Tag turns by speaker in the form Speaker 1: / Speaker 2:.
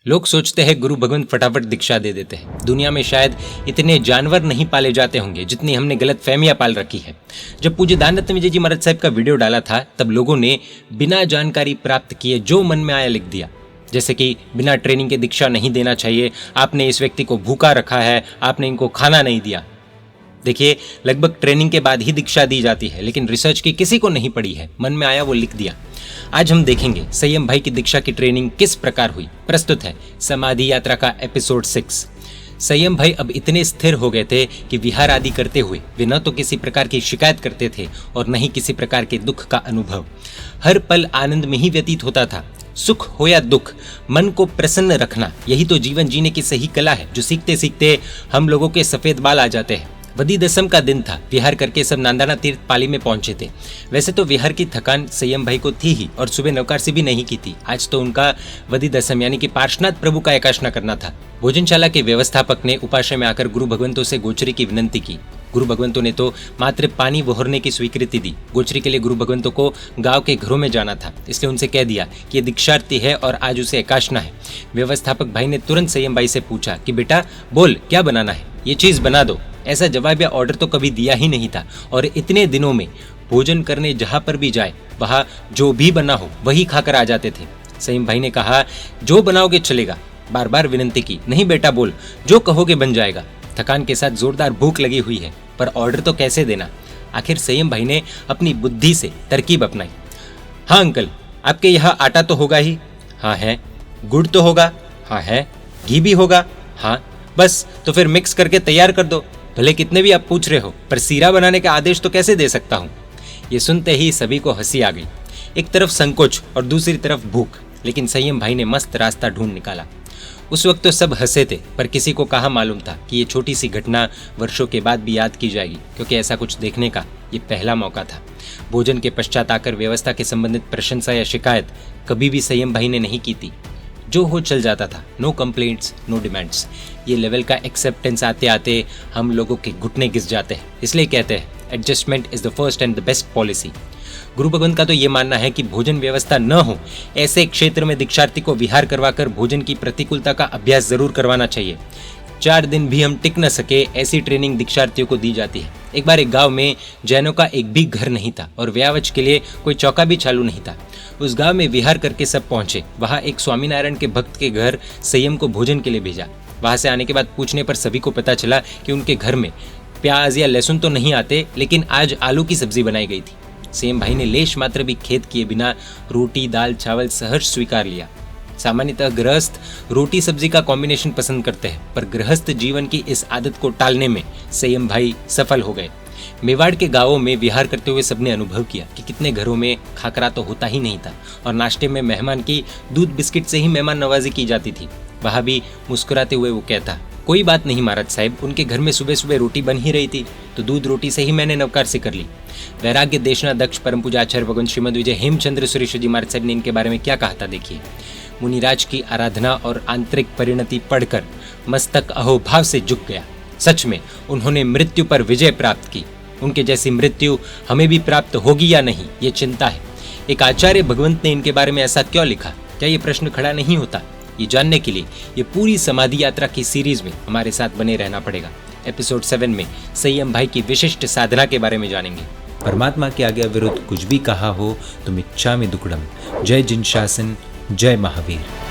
Speaker 1: लोग सोचते हैं गुरु भगवंत फटाफट दीक्षा दे देते हैं। दुनिया में शायद इतने जानवर नहीं पाले जाते होंगे जितनी हमने गलत फहमियां पाल रखी है। जब पूज्य दानदत्त विजय जी महाराज साहब का वीडियो डाला था तब लोगों ने बिना जानकारी प्राप्त किए जो मन में आया लिख दिया, जैसे कि बिना ट्रेनिंग के दीक्षा नहीं देना चाहिए, आपने इस व्यक्ति को भूखा रखा है, आपने इनको खाना नहीं दिया। देखिए, लगभग ट्रेनिंग के बाद ही दीक्षा दी जाती है, लेकिन रिसर्च की किसी को नहीं पड़ी है, मन में आया वो लिख दिया। आज हम देखेंगे संयम भाई की दीक्षा की ट्रेनिंग किस प्रकार हुई। प्रस्तुत है समाधि यात्रा का एपिसोड 6। संयम भाई अब इतने स्थिर हो गए थे कि विहार आदि करते हुए वे न तो किसी प्रकार की शिकायत करते थे और न ही किसी प्रकार के दुख का अनुभव। हर पल आनंद में ही व्यतीत होता था। सुख हो या दुख, मन को प्रसन्न रखना, यही तो जीवन जीने की सही कला है, जो सीखते सीखते हम लोगों के सफेद बाल आ जाते हैं। वदी दशम का दिन था। विहार करके सब नांदाना तीर्थ पाली में पहुंचे थे। वैसे तो विहार की थकान संयम भाई को थी ही और सुबह नवकारसी भी नहीं की थी। आज तो उनका वदी दशम यानी कि पार्श्वनाथ प्रभु का एकाशना करना था। भोजनशाला के व्यवस्थापक ने उपाश्रय में आकर गुरु भगवंतों से गोचरी की विनंती की। गुरु भगवंतों ने तो मात्र पानी वहोरने की स्वीकृति दी। गोचरी के लिए गुरु भगवंतों को गांव के घरों में जाना था, इसलिए उनसे कह दिया कि ये दीक्षार्थी है और आज उसे एकाशना है। व्यवस्थापक भाई ने तुरंत संयम भाई से पूछा कि बेटा बोल, क्या बनाना है, ये चीज बना दो। ऐसा जवाब या ऑर्डर तो कभी दिया ही नहीं था और इतने दिनों में भोजन करने जहां पर भी जाए वहां जो भी बना हो वही खाकर आ जाते थे। संयम भाई ने कहा, जो बनाओगे चलेगा। बार बार विनंती की, नहीं बेटा बोल, जो कहोगे बन जाएगा। थकान के साथ जोरदार भूख लगी हुई है, पर ऑर्डर तो कैसे देना। आखिर संयम भाई ने अपनी बुद्धि से तरकीब अपनाई। हाँ अंकल, आपके यहाँ आटा तो होगा ही। हाँ है। गुड़ तो होगा। हाँ है। घी भी होगा। हाँ, बस तो फिर मिक्स करके तैयार कर दो। भले कितने भी आप पूछ रहे हो, पर सीरा बनाने का आदेश तो कैसे दे सकता हूँ। ये सुनते ही सभी को हंसी आ गई। एक तरफ संकोच और दूसरी तरफ भूख, लेकिन संयम भाई ने मस्त रास्ता ढूंढ निकाला। उस वक्त तो सब हंसे थे, पर किसी को कहाँ मालूम था कि ये छोटी सी घटना वर्षों के बाद भी याद की जाएगी, क्योंकि ऐसा कुछ देखने का ये पहला मौका था। भोजन के पश्चात आकर व्यवस्था के संबंधित प्रशंसा या शिकायत कभी भी संयम भाई ने नहीं की थी। जो हो चल जाता था। No complaints, no demands. ये लेवल का एक्सेप्टेंस आते आते हम लोगों के घुटने घिस जाते हैं। इसलिए कहते हैं adjustment is the first and the best policy. गुरु भगवंत का तो ये मानना है कि भोजन व्यवस्था न हो ऐसे क्षेत्र में दीक्षार्थी को विहार करवाकर भोजन की प्रतिकूलता का अभ्यास जरूर करवाना चाहिए। 4 दिन भी हम टिक न सके ऐसी ट्रेनिंग दीक्षार्थियों को दी जाती है। एक बार एक गांव में जैनों का एक भी घर नहीं था और व्यावच के लिए कोई चौका भी चालू नहीं था। उस गांव में विहार करके सब पहुंचे। वहां एक स्वामीनारायण के भक्त के घर संयम को भोजन के लिए भेजा। वहां से आने के बाद पूछने पर सभी को पता चला कि उनके घर में प्याज या लहसुन तो नहीं आते, लेकिन आज आलू की सब्जी बनाई गई थी। संयम भाई ने लेश मात्र भी खेद किए बिना रोटी दाल चावल सहर्ष स्वीकार लिया। सामान्यतः गृहस्थ रोटी सब्जी का कॉम्बिनेशन पसंद करते हैं, पर गृहस्थ जीवन की इस आदत को टालने में संयम भाई सफल हो गए। मेवाड़ के गांवों में विहार करते हुए सबने अनुभव किया कि कितने घरों में खाकरा तो होता ही नहीं था और नाश्ते में मेहमान की दूध बिस्किट से ही मेहमान नवाजी की जाती थी। वहां भी मुस्कुराते हुए वो कहता, कोई बात नहीं महाराज साहब, उनके घर में सुबह सुबह रोटी बन ही रही थी तो दूध रोटी से ही मैंने नवकारसी कर ली। वैराग्य देशना दक्ष परम पूजा आचार्य भगवान श्रीमद विजय हेमचंद्र सुरेश जी महाराज साहब ने इनके बारे में क्या कहा था, देखिए। मुनिराज की आराधना और आंतरिक परिणति पढ़कर मस्तक अहोभाव से झुक गया। सच में उन्होंने मृत्यु पर विजय प्राप्त की। उनके जैसी मृत्यु हमें भी प्राप्त होगी या नहीं, ये चिंता है। एक आचार्य भगवंत ने इनके बारे में ऐसा क्यों लिखा, क्या ये प्रश्न खड़ा नहीं होता। ये जानने के लिए ये पूरी समाधि यात्रा की सीरीज में हमारे साथ बने रहना पड़ेगा। एपिसोड 7 में संयम भाई की विशिष्ट साधना के बारे में जानेंगे।
Speaker 2: परमात्मा के आगे विरुद्ध कुछ भी कहा हो तो मिच्छामि दुक्कडम। जय जिन शासन, जय महावीर।